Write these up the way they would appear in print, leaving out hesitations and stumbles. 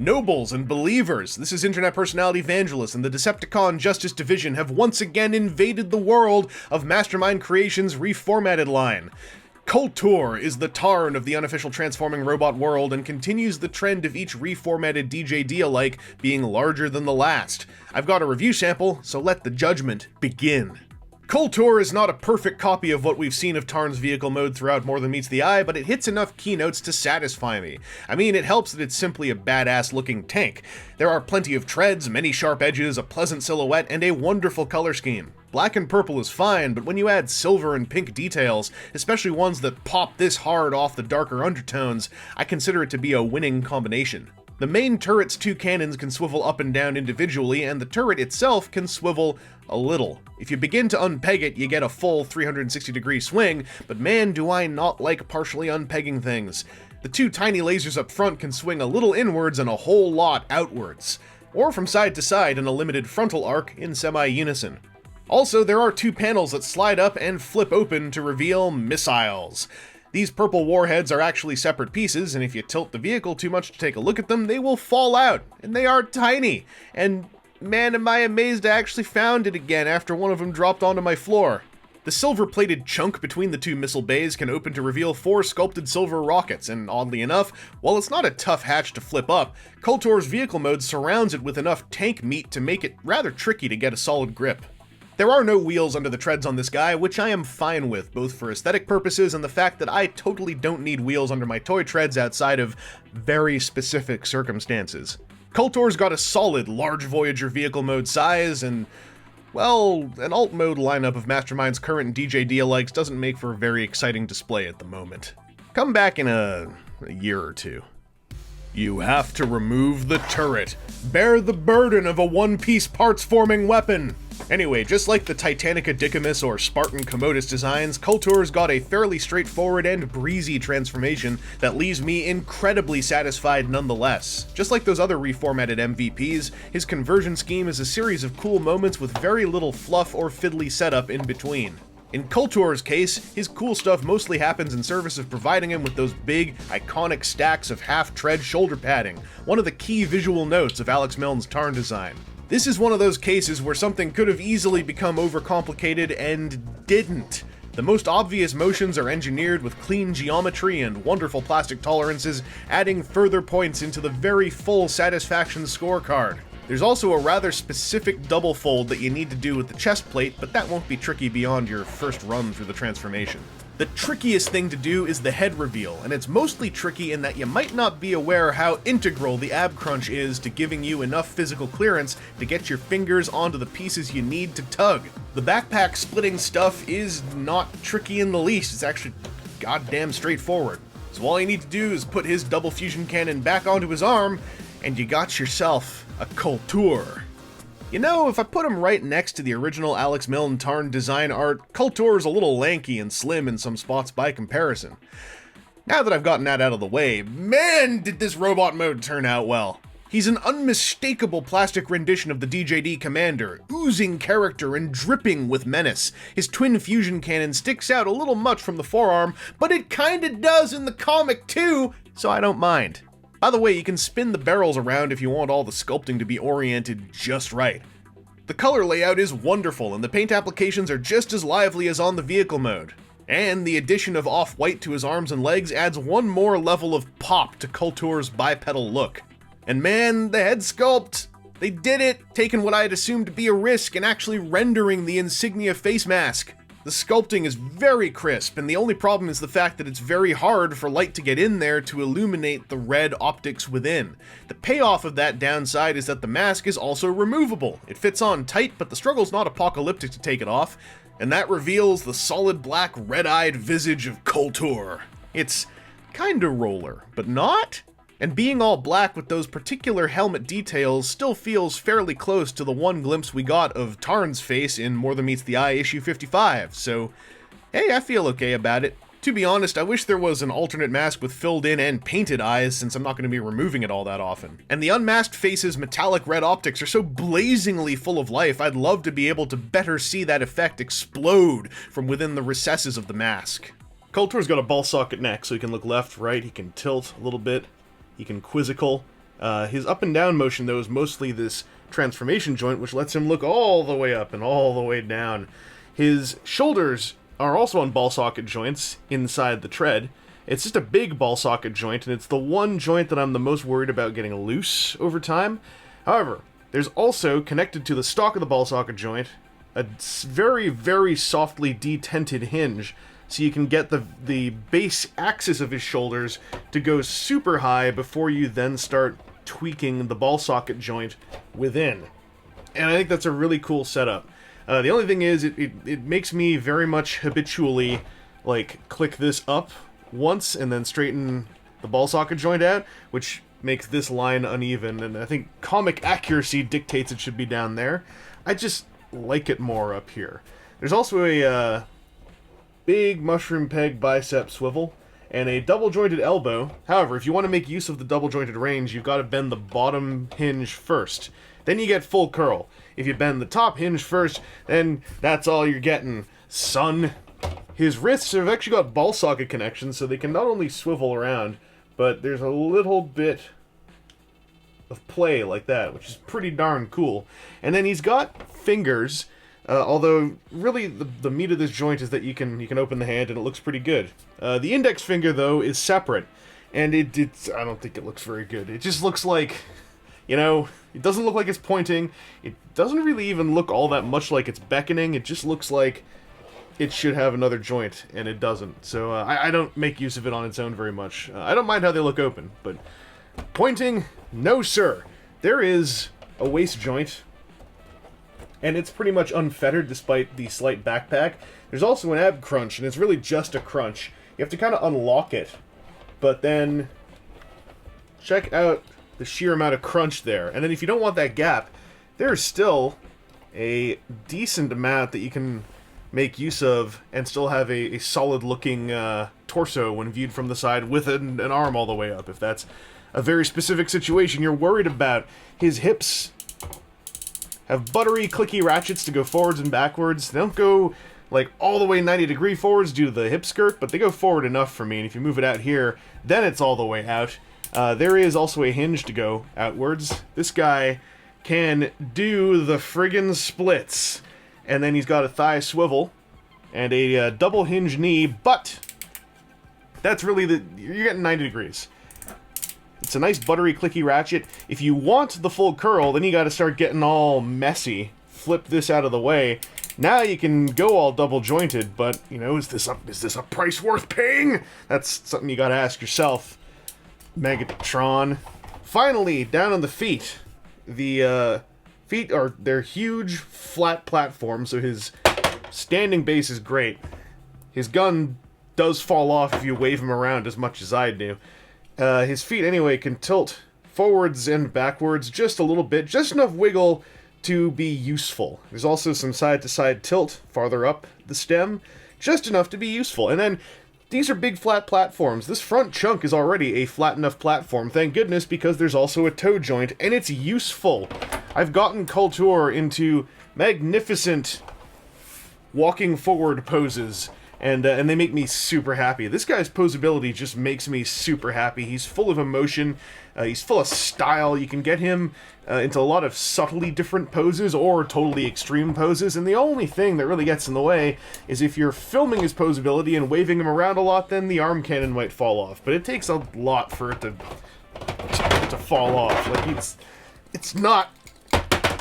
Nobles and believers, this is internet personality Vangelus, and the Decepticon Justice Division have once again invaded the world of Mastermind Creations' Reformatted line. Kultur is the Tarn of the unofficial transforming robot world and continues the trend of each reformatted DJD alike being larger than the last. I've got a review sample, so let the judgment begin. Kultur is not a perfect copy of what we've seen of Tarn's vehicle mode throughout More Than Meets the Eye, but it hits enough keynotes to satisfy me. I mean, it helps that it's simply a badass looking tank. There are plenty of treads, many sharp edges, a pleasant silhouette, and a wonderful color scheme. Black and purple is fine, but when you add silver and pink details, especially ones that pop this hard off the darker undertones, I consider it to be a winning combination. The main turret's two cannons can swivel up and down individually, and the turret itself can swivel a little. If you begin to unpeg it, you get a full 360-degree swing, but man do I not like partially unpegging things. The two tiny lasers up front can swing a little inwards and a whole lot outwards, or from side to side in a limited frontal arc in semi-unison. Also, there are two panels that slide up and flip open to reveal missiles. These purple warheads are actually separate pieces, and if you tilt the vehicle too much to take a look at them, they will fall out, and they are tiny. And man, am I amazed I actually found it again after one of them dropped onto my floor. The silver-plated chunk between the two missile bays can open to reveal 4 sculpted silver rockets, and oddly enough, while it's not a tough hatch to flip up, Kultur's vehicle mode surrounds it with enough tank meat to make it rather tricky to get a solid grip. There are no wheels under the treads on this guy, which I am fine with, both for aesthetic purposes and the fact that I totally don't need wheels under my toy treads outside of very specific circumstances. Kultur's got a solid large Voyager vehicle mode size, and, well, an alt mode lineup of Mastermind's current DJD alikes doesn't make for a very exciting display at the moment. Come back in a year or two. You have to remove the turret. Bear the burden of a one-piece parts-forming weapon. Anyway, just like the Titanica Dicamus or Spartan Commodus designs, Kultur's got a fairly straightforward and breezy transformation that leaves me incredibly satisfied nonetheless. Just like those other reformatted MVPs, his conversion scheme is a series of cool moments with very little fluff or fiddly setup in between. In Kultur's case, his cool stuff mostly happens in service of providing him with those big, iconic stacks of half-tread shoulder padding, one of the key visual notes of Alex Milne's Tarn design. This is one of those cases where something could have easily become overcomplicated and didn't. The most obvious motions are engineered with clean geometry and wonderful plastic tolerances, adding further points into the very full satisfaction scorecard. There's also a rather specific double fold that you need to do with the chest plate, but that won't be tricky beyond your first run through the transformation. The trickiest thing to do is the head reveal, and it's mostly tricky in that you might not be aware how integral the ab crunch is to giving you enough physical clearance to get your fingers onto the pieces you need to tug. The backpack splitting stuff is not tricky in the least, it's actually goddamn straightforward. So all you need to do is put his double fusion cannon back onto his arm, and you got yourself a Kultur. You know, if I put him right next to the original Alex Milne Tarn design art, Kultur is a little lanky and slim in some spots by comparison. Now that I've gotten that out of the way, man, did this robot mode turn out well. He's an unmistakable plastic rendition of the DJD commander, oozing character and dripping with menace. His twin fusion cannon sticks out a little much from the forearm, but it kinda does in the comic too, so I don't mind. By the way, you can spin the barrels around if you want all the sculpting to be oriented just right. The color layout is wonderful, and the paint applications are just as lively as on the vehicle mode. And the addition of off-white to his arms and legs adds one more level of pop to Kultur's bipedal look. And man, the head sculpt! They did it, taking what I had assumed to be a risk and actually rendering the insignia face mask. The sculpting is very crisp, and the only problem is the fact that it's very hard for light to get in there to illuminate the red optics within. The payoff of that downside is that the mask is also removable. It fits on tight, but the struggle's not apocalyptic to take it off, and that reveals the solid black red-eyed visage of Kultur. It's kinda roller, but not? And being all black with those particular helmet details still feels fairly close to the one glimpse we got of Tarn's face in More Than Meets the Eye issue 55, so hey, I feel okay about it. To be honest, I wish there was an alternate mask with filled in and painted eyes, since I'm not going to be removing it all that often. And the unmasked face's metallic red optics are so blazingly full of life, I'd love to be able to better see that effect explode from within the recesses of the mask. Kultur's got a ball socket neck, so he can look left, right, he can tilt a little bit. He can quizzical. His up and down motion, though, is mostly this transformation joint, which lets him look all the way up and all the way down. His shoulders are also on ball socket joints inside the tread. It's just a big ball socket joint, and it's the one joint that I'm the most worried about getting loose over time. However, there's also, connected to the stock of the ball socket joint, a very, very softly detented hinge, so you can get the base axis of his shoulders to go super high before you then start tweaking the ball socket joint within. And I think that's a really cool setup. The only thing is, it makes me very much habitually, like, click this up once and then straighten the ball socket joint out, which makes this line uneven, and I think comic accuracy dictates it should be down there. I just like it more up here. There's also a big mushroom peg bicep swivel and a double jointed elbow. However, if you want to make use of the double jointed range, you've got to bend the bottom hinge first. Then you get full curl. If you bend the top hinge first, then that's all you're getting, son. His wrists have actually got ball socket connections, so they can not only swivel around, but there's a little bit of play like that, which is pretty darn cool. And then he's got fingers, although really the meat of this joint is that you can open the hand and it looks pretty good. The index finger, though, is separate, and it's I don't think it looks very good. It just looks like, you know, it doesn't look like it's pointing. It doesn't really even look all that much like it's beckoning. It just looks like it should have another joint, and it doesn't. So I don't make use of it on its own very much. I don't mind how they look open, but pointing, no sir. There is a waist joint, and it's pretty much unfettered despite the slight backpack. There's also an ab crunch, and it's really just a crunch. You have to kind of unlock it, but then check out the sheer amount of crunch there. And then if you don't want that gap, there's still a decent amount that you can make use of and still have a solid looking torso when viewed from the side with an arm all the way up, if that's a very specific situation you're worried about. His hips have buttery clicky ratchets to go forwards and backwards. They don't go like all the way 90-degree forwards due to the hip skirt, but they go forward enough for me, and if you move it out here, then it's all the way out. There is also a hinge to go outwards. This guy can do the friggin' splits. And then he's got a thigh swivel and a double hinge knee, but that's really you're getting 90 degrees. It's a nice buttery clicky ratchet. If you want the full curl, then you got to start getting all messy. Flip this out of the way. Now you can go all double jointed, but you know, is this a price worth paying? That's something you got to ask yourself, Megatron. Finally, down on the feet. The feet they're huge, flat platforms, so his standing base is great. His gun does fall off if you wave him around as much as I do. His feet, anyway, can tilt forwards and backwards just a little bit, just enough wiggle to be useful. There's also some side-to-side tilt farther up the stem, just enough to be useful. And then these are big flat platforms. This front chunk is already a flat enough platform, thank goodness, because there's also a toe joint, and it's useful. I've gotten Kultur into magnificent walking forward poses, and they make me super happy. This guy's posability just makes me super happy. He's full of emotion, he's full of style. You can get him into a lot of subtly different poses or totally extreme poses, and the only thing that really gets in the way is if you're filming his posability and waving him around a lot, then the arm cannon might fall off. But it takes a lot for it to fall off. Like, it's not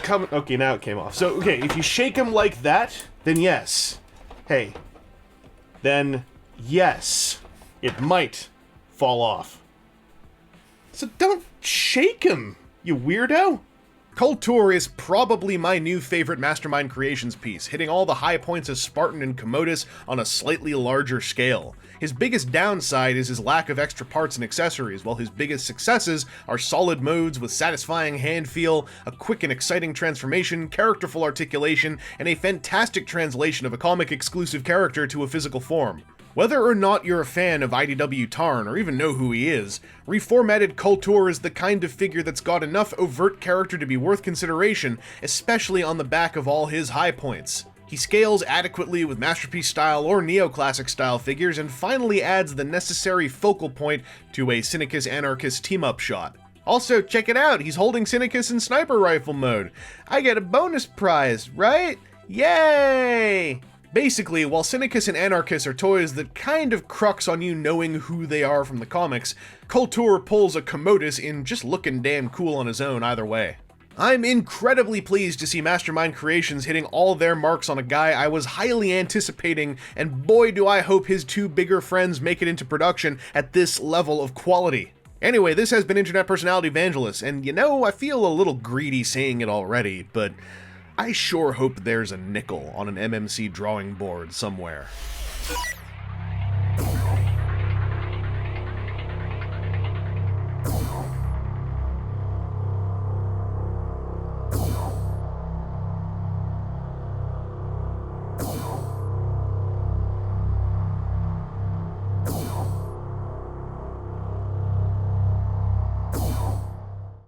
coming. Okay, now it came off. So, okay, if you shake him like that, then yes. Hey. Then, yes, it might fall off. So don't shake him, you weirdo! Kultur is probably my new favorite Mastermind Creations piece, hitting all the high points of Spartan and Commodus on a slightly larger scale. His biggest downside is his lack of extra parts and accessories, while his biggest successes are solid modes with satisfying hand feel, a quick and exciting transformation, characterful articulation, and a fantastic translation of a comic-exclusive character to a physical form. Whether or not you're a fan of IDW Tarn, or even know who he is, Reformatted Kultur is the kind of figure that's got enough overt character to be worth consideration, especially on the back of all his high points. He scales adequately with Masterpiece style or Neoclassic style figures, and finally adds the necessary focal point to a Sinicus Anarchus team-up shot. Also, check it out, he's holding Syndicus in sniper rifle mode. I get a bonus prize, right? Yay! Basically, while Syndicus and Anarchus are toys that kind of crux on you knowing who they are from the comics, Kultur pulls a Commodus in just looking damn cool on his own either way. I'm incredibly pleased to see Mastermind Creations hitting all their marks on a guy I was highly anticipating, and boy do I hope his two bigger friends make it into production at this level of quality. Anyway, this has been Internet Personality Vangelus, and you know, I feel a little greedy saying it already, but I sure hope there's a nickel on an MMC drawing board somewhere.